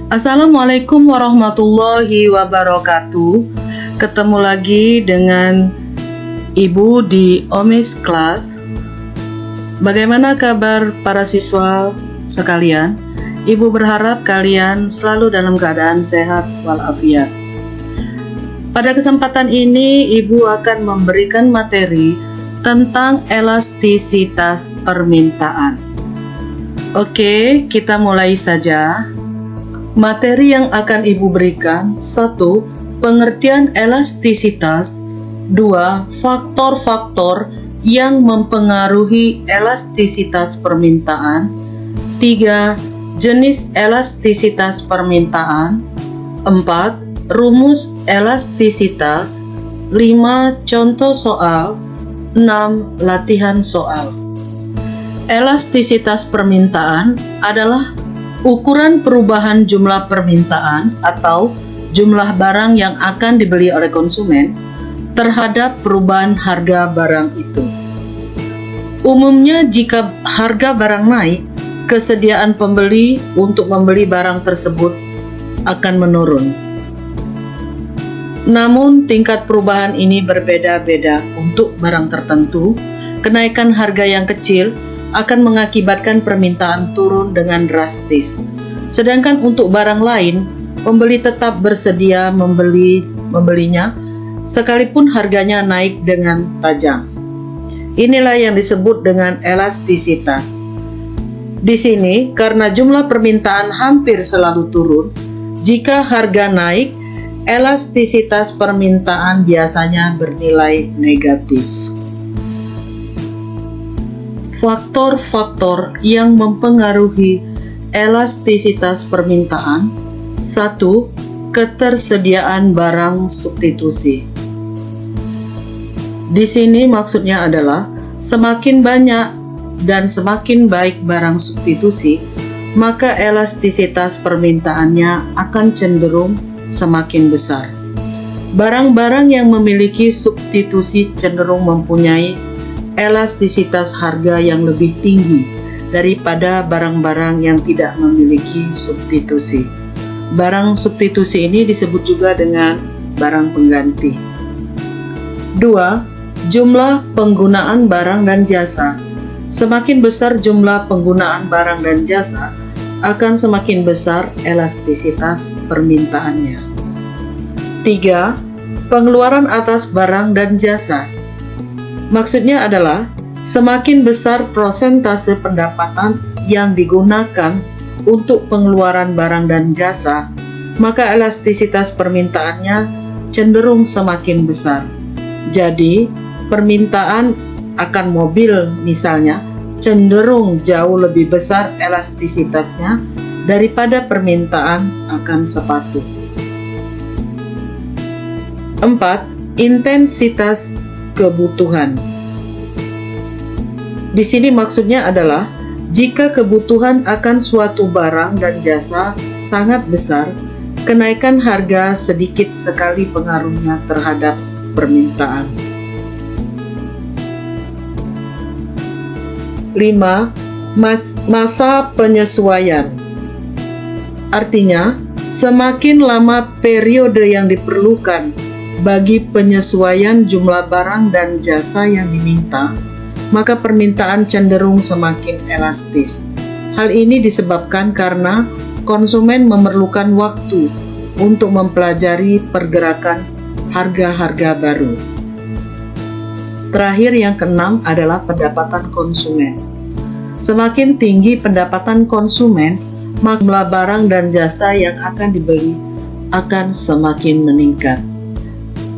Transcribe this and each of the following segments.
Assalamualaikum warahmatullahi wabarakatuh. Ketemu lagi dengan Ibu di Omis Class. Bagaimana kabar para siswa sekalian? Ibu berharap kalian selalu dalam keadaan sehat walafiat. Pada kesempatan ini, Ibu akan memberikan materi tentang elastisitas permintaan. Oke, kita mulai saja. Materi yang akan Ibu berikan: 1. Pengertian elastisitas. 2. Faktor-faktor yang mempengaruhi elastisitas permintaan. 3. Jenis elastisitas permintaan. 4. Rumus elastisitas. 5. Contoh soal. 6. Latihan soal. Elastisitas permintaan adalah ukuran perubahan jumlah permintaan atau jumlah barang yang akan dibeli oleh konsumen terhadap perubahan harga barang itu. Umumnya jika harga barang naik, kesediaan pembeli untuk membeli barang tersebut akan menurun. Namun tingkat perubahan ini berbeda-beda. Untuk barang tertentu, kenaikan harga yang kecil akan mengakibatkan permintaan turun dengan drastis. Sedangkan untuk barang lain, pembeli tetap bersedia membelinya sekalipun harganya naik dengan tajam. Inilah yang disebut dengan elastisitas. Di sini, karena jumlah permintaan hampir selalu turun, jika harga naik, elastisitas permintaan biasanya bernilai negatif. Faktor-faktor yang mempengaruhi elastisitas permintaan. 1. Ketersediaan barang substitusi. Di sini maksudnya adalah semakin banyak dan semakin baik barang substitusi, maka elastisitas permintaannya akan cenderung semakin besar. Barang-barang yang memiliki substitusi cenderung mempunyai elastisitas harga yang lebih tinggi daripada barang-barang yang tidak memiliki substitusi. Barang substitusi ini disebut juga dengan barang pengganti. 2. Jumlah penggunaan barang dan jasa. Semakin besar jumlah penggunaan barang dan jasa, akan semakin besar elastisitas permintaannya. 3. Pengeluaran atas barang dan jasa. Maksudnya adalah semakin besar prosentase pendapatan yang digunakan untuk pengeluaran barang dan jasa, maka elastisitas permintaannya cenderung semakin besar. Jadi, permintaan akan mobil misalnya cenderung jauh lebih besar elastisitasnya daripada permintaan akan sepatu. 4. Intensitas kebutuhan. Di sini maksudnya adalah jika kebutuhan akan suatu barang dan jasa sangat besar, kenaikan harga sedikit sekali pengaruhnya terhadap permintaan. 5. Masa penyesuaian. Artinya, semakin lama periode yang diperlukan bagi penyesuaian jumlah barang dan jasa yang diminta, maka permintaan cenderung semakin elastis. Hal ini disebabkan karena konsumen memerlukan waktu untuk mempelajari pergerakan harga-harga baru. Terakhir, yang keenam adalah pendapatan konsumen. Semakin tinggi pendapatan konsumen, maka jumlah barang dan jasa yang akan dibeli akan semakin meningkat.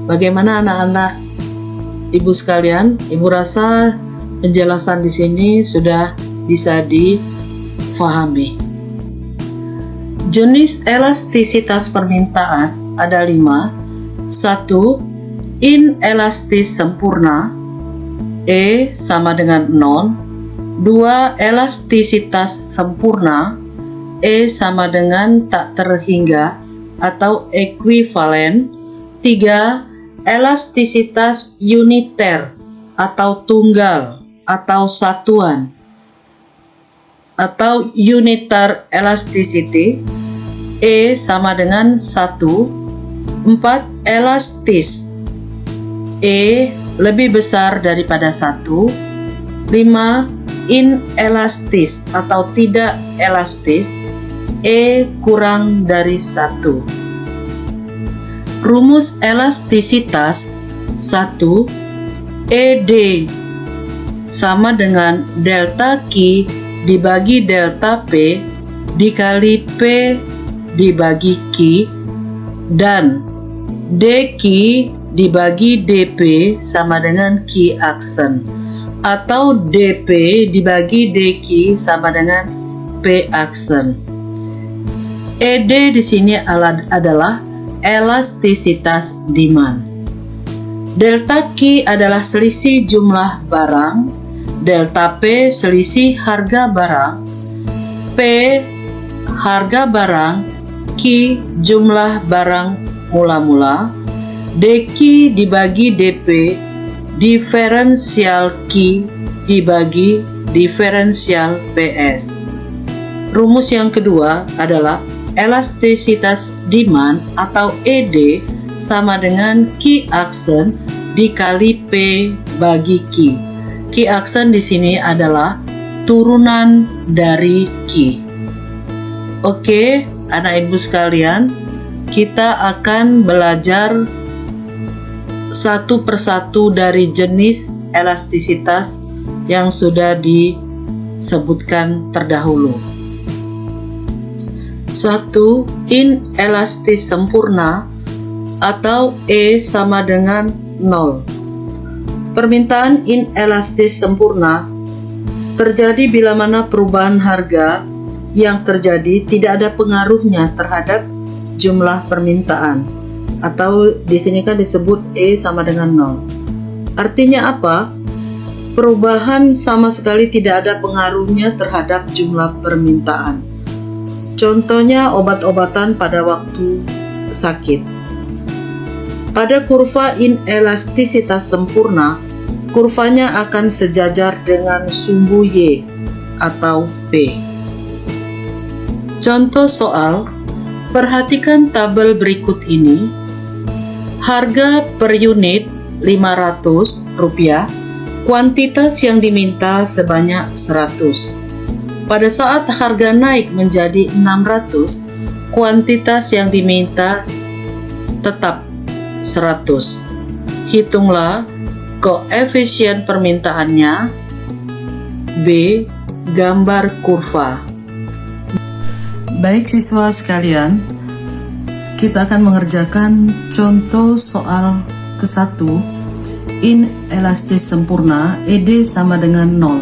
Bagaimana anak-anak Ibu sekalian? Ibu rasa penjelasan di sini sudah bisa difahami. Jenis elastisitas permintaan ada 5. 1. Inelastis sempurna. E sama dengan 0. 2. Elastisitas sempurna. E sama dengan tak terhingga atau ekuivalen. 3. Elastisitas uniter atau tunggal atau satuan atau unitar elasticity. E sama dengan 1. 4. Elastis. E lebih besar daripada 1. 5. Inelastis atau tidak elastis. E kurang dari 1. Rumus elastisitas 1. ED sama dengan delta Q dibagi delta P dikali P dibagi Q, dan dQ dibagi dP sama dengan Q aksen, atau dP dibagi dQ sama dengan P aksen. ED di sini adalah elastisitas demand. Delta Q adalah selisih jumlah barang, delta P selisih harga barang, P harga barang, Q jumlah barang mula-mula, dQ dibagi dP diferensial Q dibagi diferensial PS. Rumus yang kedua adalah elastisitas demand atau ED sama dengan Q aksen dikali P bagi Q. Q aksen di sini adalah turunan dari Q. Oke, anak ibu sekalian, kita akan belajar satu persatu dari jenis elastisitas yang sudah disebutkan terdahulu. 1. Inelastis sempurna atau E sama dengan 0. Permintaan inelastis sempurna terjadi bila mana perubahan harga yang terjadi tidak ada pengaruhnya terhadap jumlah permintaan, atau di sini kan disebut E sama dengan 0. Artinya apa? Perubahan sama sekali tidak ada pengaruhnya terhadap jumlah permintaan. Contohnya obat-obatan pada waktu sakit. Pada kurva inelastisitas sempurna, kurvanya akan sejajar dengan sumbu Y atau P. Contoh soal, perhatikan tabel berikut ini. Harga per unit Rp500, kuantitas yang diminta sebanyak 100. Pada saat harga naik menjadi 600, kuantitas yang diminta tetap 100. Hitunglah koefisien permintaannya. B. Gambar kurva. Baik siswa sekalian, kita akan mengerjakan contoh soal ke-1. Inelastis sempurna, ED sama dengan 0.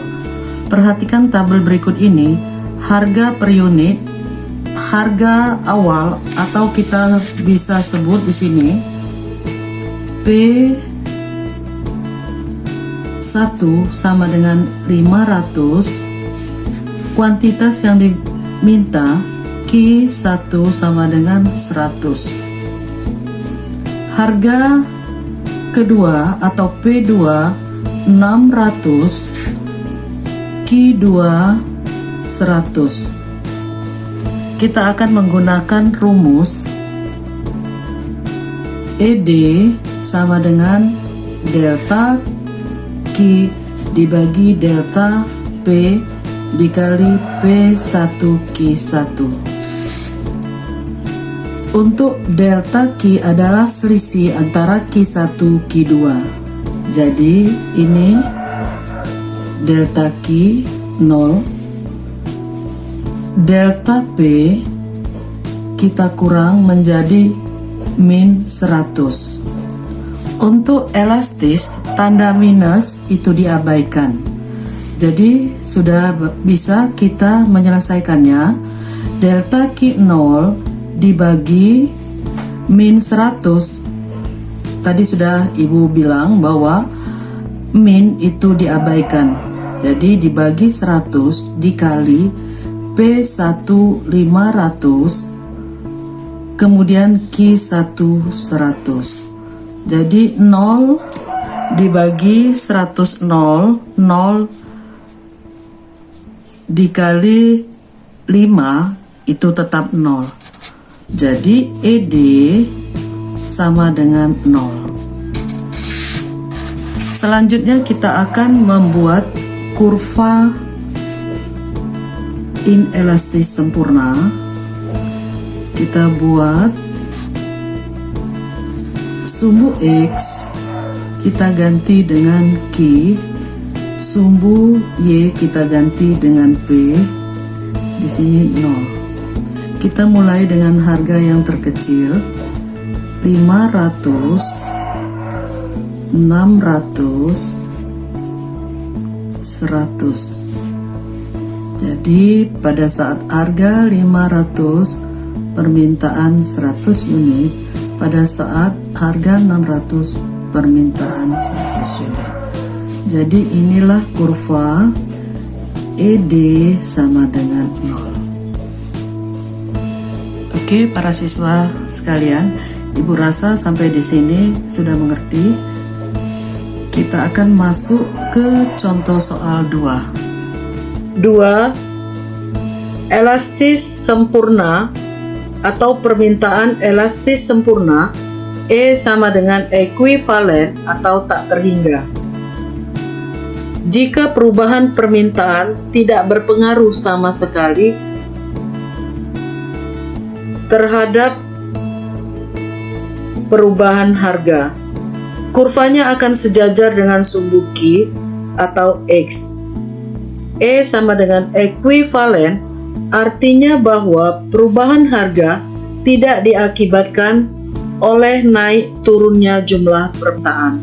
Perhatikan tabel berikut ini. Harga per unit, harga awal atau kita bisa sebut di sini P1 sama dengan 500. Kuantitas yang diminta Q1 sama dengan 100. Harga kedua atau P2 600, Q2 100. Kita akan menggunakan rumus ED sama dengan delta Q dibagi delta P dikali P1Q1. Untuk delta Q adalah selisih antara Q1 Q2. Jadi ini delta Q 0, delta P kita kurang menjadi min 100. Untuk elastis, tanda minus itu diabaikan. Jadi sudah bisa kita menyelesaikannya. Delta Q0 dibagi min 100. Tadi sudah ibu bilang bahwa min itu diabaikan. Jadi dibagi 100 dikali P1 500 kemudian Q1 100. Jadi 0 dibagi 100 0 dikali 5 itu tetap 0. Jadi ED sama dengan 0. Selanjutnya kita akan membuat kurva inelastis sempurna. Kita buat sumbu X kita ganti dengan Q, sumbu Y kita ganti dengan P, di sini 0. Kita mulai dengan harga yang terkecil, 500, 600, 100. Jadi pada saat harga 500, permintaan 100 unit, pada saat harga 600, permintaan 100 unit. Jadi inilah kurva ED sama dengan 0. Oke, para siswa sekalian, Ibu rasa sampai di sini sudah mengerti. Kita akan masuk ke contoh soal 2. 2. Elastis sempurna atau permintaan elastis sempurna E sama dengan ekuivalen atau tak terhingga. Jika perubahan permintaan tidak berpengaruh sama sekali terhadap perubahan harga, kurvanya akan sejajar dengan sumbu Q atau X. E sama dengan ekuivalen artinya bahwa perubahan harga tidak diakibatkan oleh naik turunnya jumlah permintaan.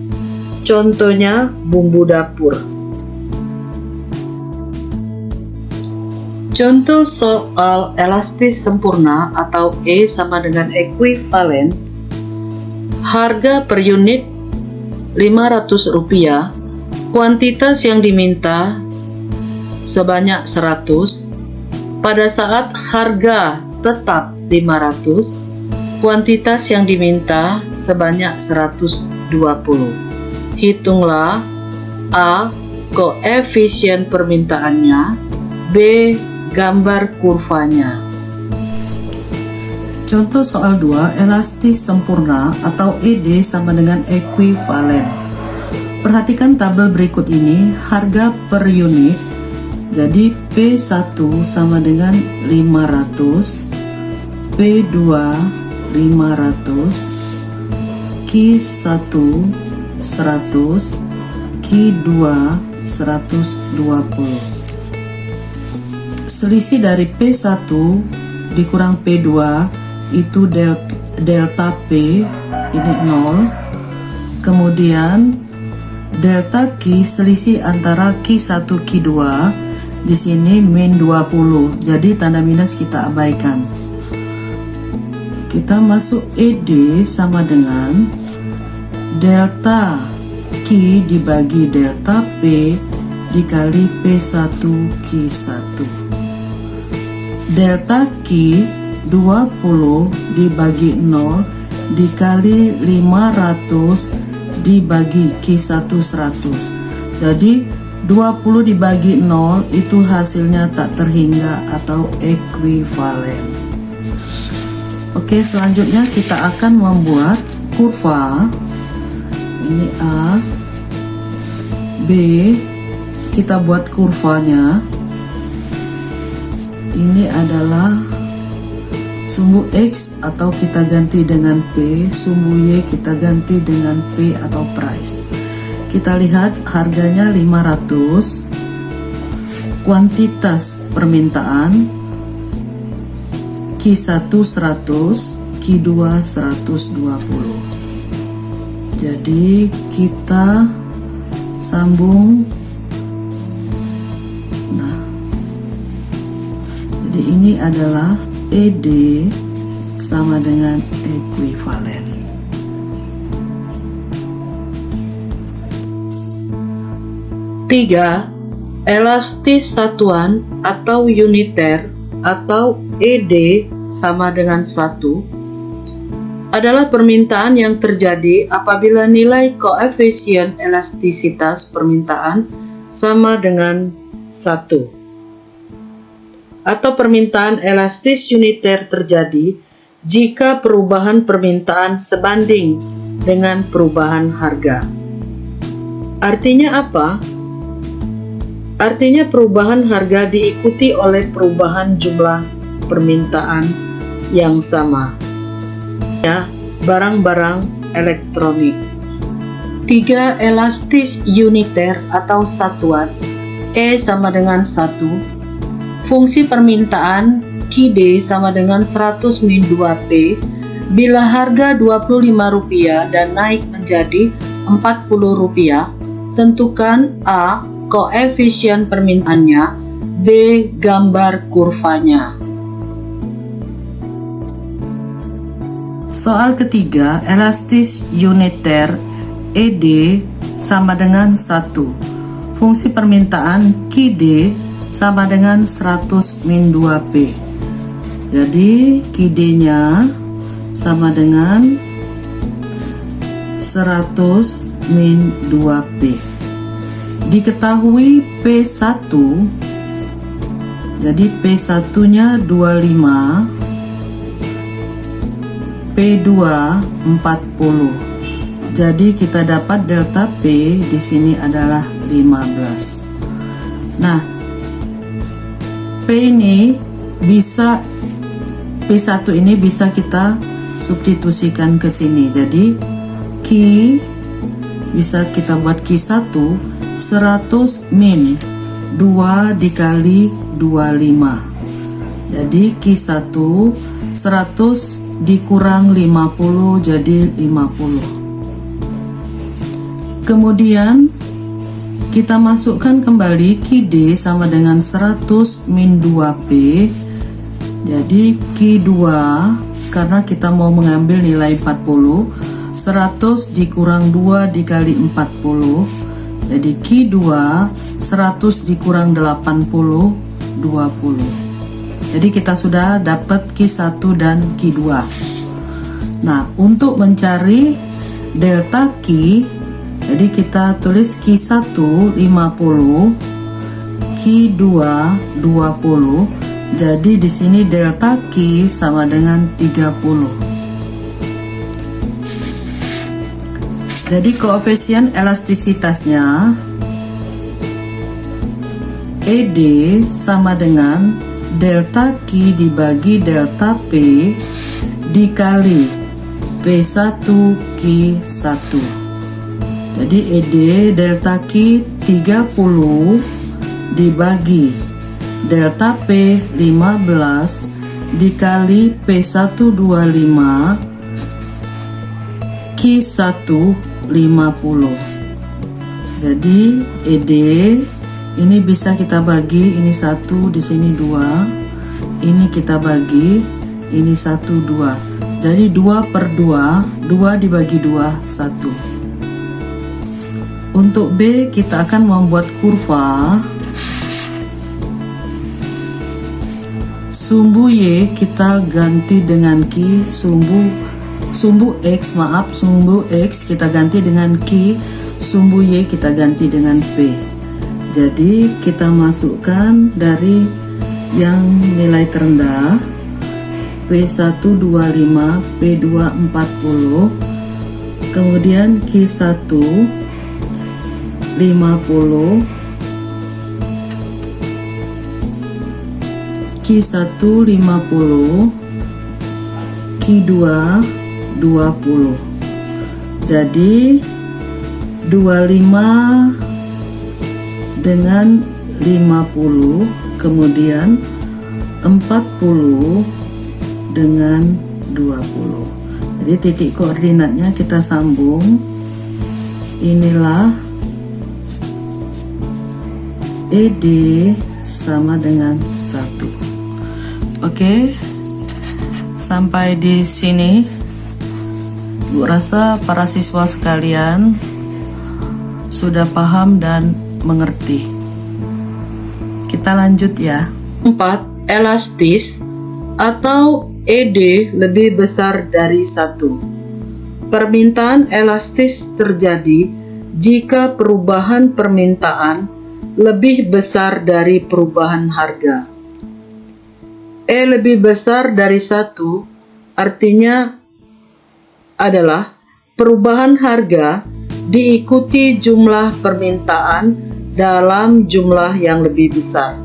Contohnya bumbu dapur. Contoh soal elastis sempurna atau E sama dengan ekuivalen. Harga per unit Rp500, kuantitas yang diminta sebanyak 100. Pada saat harga tetap 500, kuantitas yang diminta sebanyak 120. Hitunglah A. Koefisien permintaannya, B. Gambar kurvanya. Contoh soal 2, elastis sempurna atau ED sama dengan ekuivalen. Perhatikan tabel berikut ini, harga per unit. Jadi P1 sama dengan 500, P2 500, Q1 100, Q2 120. Selisih dari P1 dikurang P2 itu delta P, ini 0. Kemudian delta Q, selisih antara Q1 Q2, di sini min 20. Jadi tanda minus kita abaikan. Kita masuk ED sama dengan delta Q dibagi delta P dikali P1 Q1. Delta Q 20 dibagi 0 dikali 500 dibagi Q1 100. Jadi 20 dibagi 0 itu hasilnya tak terhingga atau ekuivalen. Oke, selanjutnya kita akan membuat kurva. Ini A, B, kita buat kurvanya. Ini adalah sumbu X atau kita ganti dengan P, sumbu Y kita ganti dengan P atau price. Kita lihat harganya 500, kuantitas permintaan Q1 100, Q2 120. Jadi kita sambung. Nah, jadi ini adalah ED sama dengan ekuivalen. Tiga, elastis satuan atau uniter atau ED sama dengan 1 adalah permintaan yang terjadi apabila nilai koefisien elastisitas permintaan sama dengan 1. Atau permintaan elastis uniter terjadi jika perubahan permintaan sebanding dengan perubahan harga. Artinya apa? Artinya perubahan harga diikuti oleh perubahan jumlah permintaan yang sama. Ya, barang-barang elektronik. 3. Elastis uniter atau satuan. E sama dengan 1. Fungsi permintaan QD sama dengan 100 min 2P bila harga Rp25 dan naik menjadi Rp40. Tentukan A. Koefisien permintaannya, B. Gambar kurvanya. Soal ketiga, elastis uniter ED sama dengan 1. Fungsi permintaan QD sama dengan 100 min 2P. Jadi QD-nya sama dengan 100 min 2P. Diketahui P1, jadi P1-nya 25, P2 40. Jadi kita dapat delta P di sini adalah 15. Nah, P ini bisa, P1 ini bisa kita substitusikan ke sini. Jadi Q bisa kita buat Q1 100 min 2 dikali 25. Jadi Q1 100 dikurang 50 jadi 50. Kemudian kita masukkan kembali QD sama dengan 100 min 2P. Jadi Q2, karena kita mau mengambil nilai 40, 100 dikurang 2 dikali 40. Jadi Q2 100 dikurang 80, 20. Jadi kita sudah dapat Q1 dan Q2. Nah, untuk mencari delta Q, jadi kita tulis Q1 50, Q2 20. Jadi di sini delta Q sama dengan 30. Jadi koefisien elastisitasnya ED sama dengan delta Q dibagi delta P dikali P1 Q1. Jadi ED delta Q 30 dibagi delta P 15 dikali P1 25 Q1 50. Jadi ED ini bisa kita bagi, ini 1, di sini 2, ini kita bagi, ini 1, 2. Jadi 2 per 2, 2 dibagi 2, 1. Untuk B kita akan membuat kurva. Sumbu Y kita ganti dengan Q, sumbu X kita ganti dengan Q, sumbu Y kita ganti dengan P. Jadi kita masukkan dari yang nilai terendah, P1 25, P2 40, kemudian Q1 50, Q1 50, Q2 20. Jadi 25 dengan 50, kemudian 40 dengan 20. Jadi titik koordinatnya kita sambung. Inilah ED sama dengan 1. Oke, sampai di sini Bu rasa para siswa sekalian sudah paham dan mengerti. Kita lanjut ya. 4. Elastis atau ED lebih besar dari 1. Permintaan elastis terjadi jika perubahan permintaan lebih besar dari perubahan harga. E lebih besar dari 1 artinya adalah perubahan harga diikuti jumlah permintaan dalam jumlah yang lebih besar.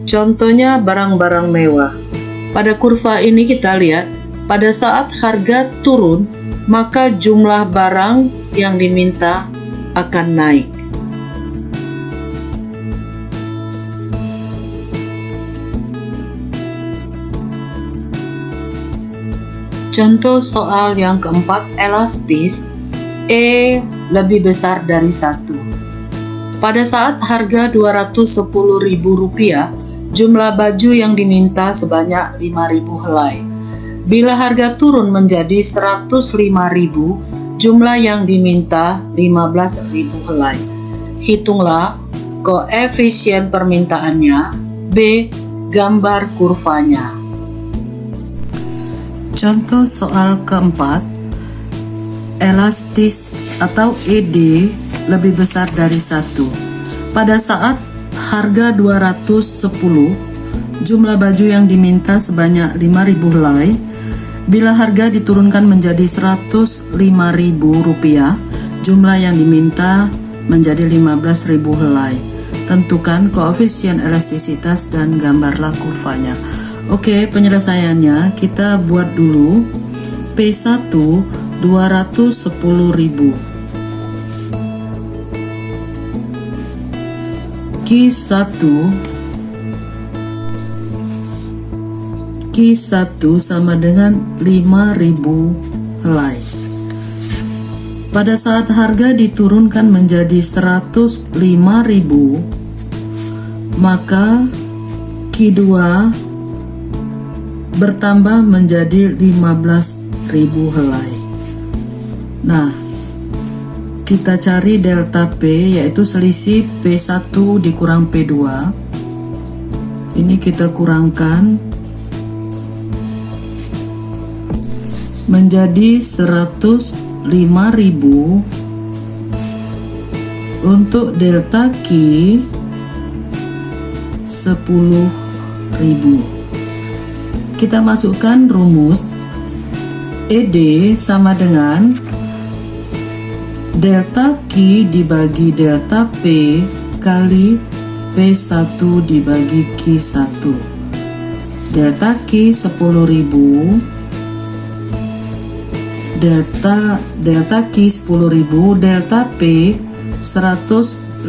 Contohnya barang-barang mewah. Pada kurva ini kita lihat, pada saat harga turun, maka jumlah barang yang diminta akan naik. Contoh soal yang keempat, elastis, E lebih besar dari 1. Pada saat harga Rp210.000, jumlah baju yang diminta sebanyak 5.000 helai. Bila harga turun menjadi 105.000, jumlah yang diminta 15.000 helai. Hitunglah koefisien permintaannya, B. Gambar kurvanya. Contoh soal keempat, elastis atau ED lebih besar dari 1. Pada saat harga 210, jumlah baju yang diminta sebanyak 5.000 helai. Bila harga diturunkan menjadi Rp105.000, jumlah yang diminta menjadi 15.000 helai. Tentukan koefisien elastisitas dan gambarlah kurvanya. Oke, penyelesaiannya kita buat dulu. P1 210.000, Q1 sama dengan 5.000 helai. Pada saat harga diturunkan menjadi 105.000, maka Q2 bertambah menjadi 15.000 helai. Nah, kita cari delta P, yaitu selisih P1 dikurang P2. Ini kita kurangkan menjadi 105.000 untuk delta Q 10.000. Kita masukkan rumus ED sama dengan delta Q dibagi delta P kali P1 dibagi Q1. Delta Q 10.000, delta Q 10.000, delta P 105.000,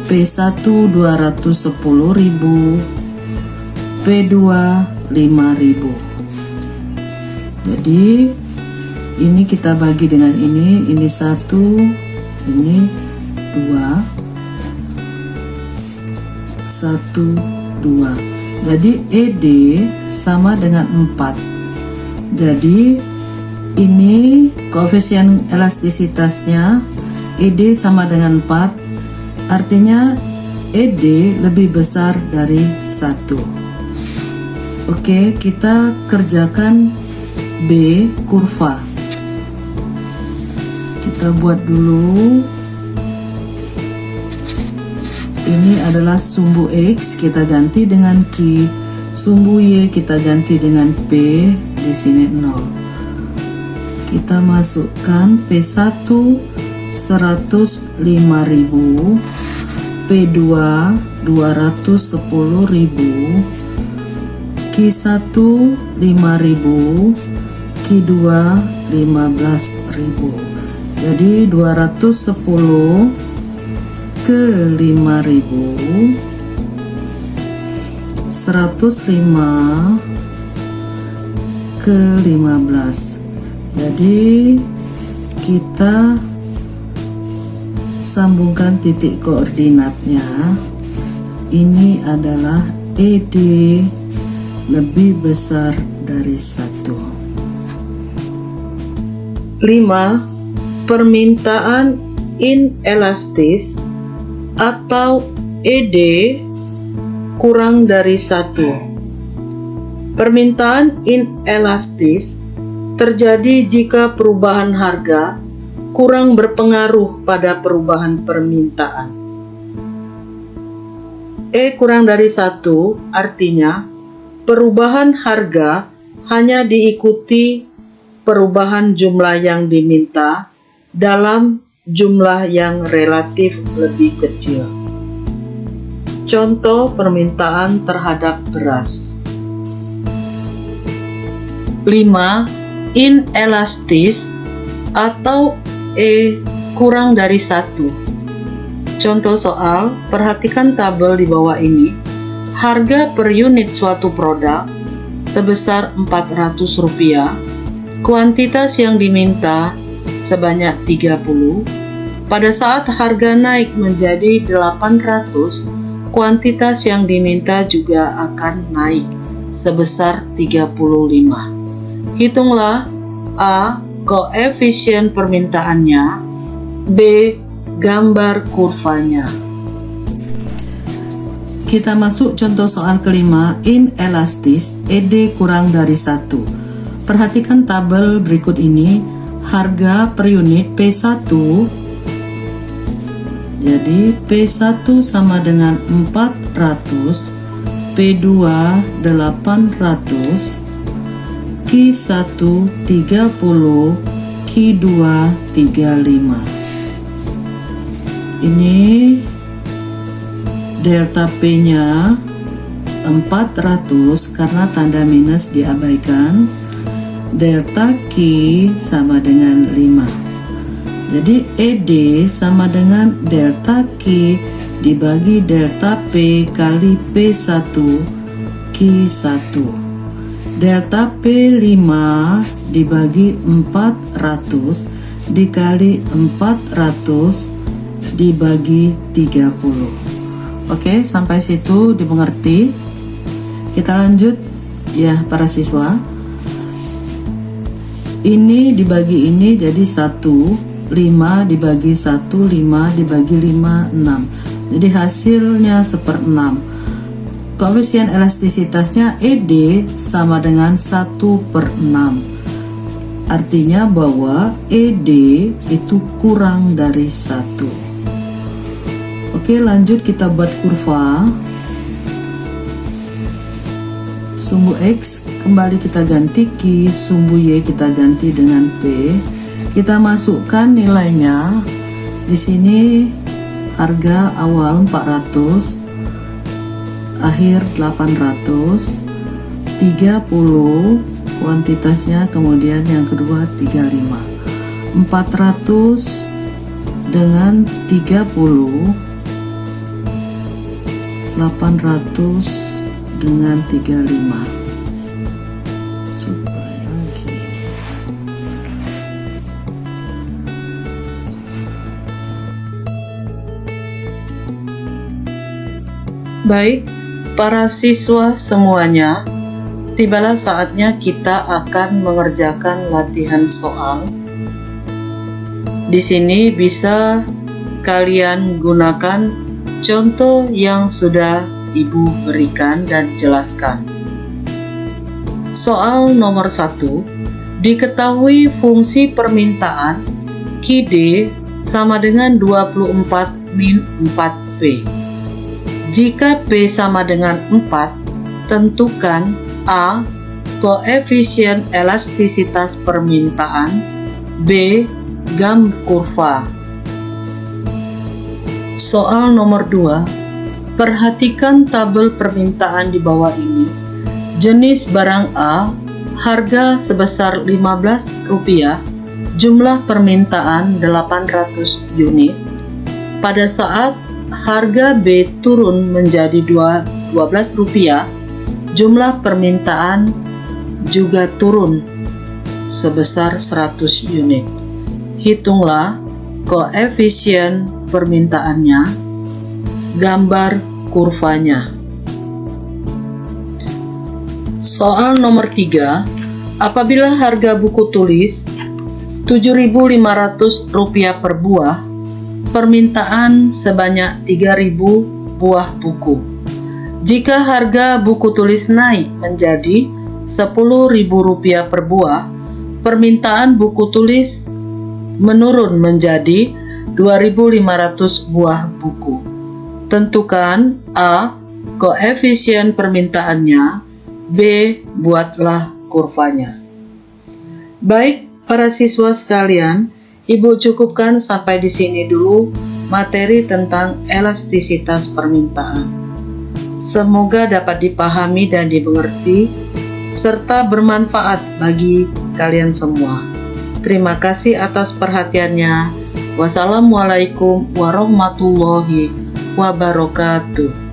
P1 210.000, P2 5.000. Jadi ini kita bagi dengan ini 1, ini 2, 1, 2. Jadi ED sama dengan 4. Jadi ini koefisien elastisitasnya, ED sama dengan 4, artinya ED lebih besar dari 1. Oke, kita kerjakan B kurva. Kita buat dulu. Ini adalah sumbu X, kita ganti dengan Q. Sumbu Y kita ganti dengan P, di sini 0. Kita masukkan P1 105.000, P2 210.000, Q1 5.000, Q2 15.000. Jadi 210 ke 5.000, 105 ke 15. Jadi kita sambungkan titik koordinatnya. Ini adalah ED lebih besar dari 1. 5. Permintaan inelastis atau ED kurang dari 1. Permintaan inelastis terjadi jika perubahan harga kurang berpengaruh pada perubahan permintaan. E kurang dari 1 artinya perubahan harga hanya diikuti perubahan jumlah yang diminta dalam jumlah yang relatif lebih kecil. Contoh permintaan terhadap beras. 5. Inelastis atau E kurang dari 1. Contoh soal, perhatikan tabel di bawah ini. Harga per unit suatu produk sebesar Rp400, kuantitas yang diminta sebanyak 30. Pada saat harga naik menjadi 800, kuantitas yang diminta juga akan naik sebesar 35. Hitunglah A. Koefisien permintaannya, B. Gambar kurvanya. Kita masuk contoh soal kelima, inelastis, ED kurang dari 1. Perhatikan tabel berikut ini. Harga per unit P1, jadi P1 sama dengan 400, P2 800, Q1 30, Q2 35. Ini delta P-nya 400 karena tanda minus diabaikan. Delta Q sama dengan 5. Jadi ED sama dengan delta Q dibagi delta P kali P1 Q1. Delta P5 dibagi 400 dikali 400 dibagi 30. Oke, sampai situ dimengerti. Kita lanjut ya para siswa. Ini dibagi ini jadi 1, 5 dibagi 1, 5 dibagi 5, 6. Jadi hasilnya 1/6. Koefisien elastisitasnya ED sama dengan 1/6. Artinya bahwa ED itu kurang dari 1. Oke, lanjut kita buat kurva. Sumbu X kembali kita ganti Q, sumbu Y kita ganti dengan P. Kita masukkan nilainya. Di sini harga awal 400, akhir 800, 30 kuantitasnya, kemudian yang kedua 35. 400 dengan 30, 800 dengan 35. Supply lagi. Baik, para siswa semuanya, tibalah saatnya kita akan mengerjakan latihan soal. Di sini bisa kalian gunakan contoh yang sudah Ibu berikan dan jelaskan. Soal nomor 1, diketahui fungsi permintaan QD sama dengan 24 min 4P. Jika P sama dengan 4, tentukan A. Koefisien elastisitas permintaan, B. Gambar kurva. Soal nomor 2, perhatikan tabel permintaan di bawah ini. Jenis barang A, harga sebesar Rp15, jumlah permintaan 800 unit. Pada saat harga B turun menjadi Rp12, jumlah permintaan juga turun sebesar 100 unit. Hitunglah koefisien permintaannya, gambar kurvanya. Soal nomor 3, apabila harga buku tulis Rp7.500 per buah, permintaan sebanyak 3.000 buah buku. Jika harga buku tulis naik menjadi Rp10.000 per buah, permintaan buku tulis menurun menjadi 2.500 buah buku. Tentukan A. Koefisien permintaannya, B. Buatlah kurvanya. Baik, para siswa sekalian, Ibu cukupkan sampai di sini dulu materi tentang elastisitas permintaan. Semoga dapat dipahami dan dimengerti, serta bermanfaat bagi kalian semua. Terima kasih atas perhatiannya. Wassalamualaikum warahmatullahi wabarakatuh.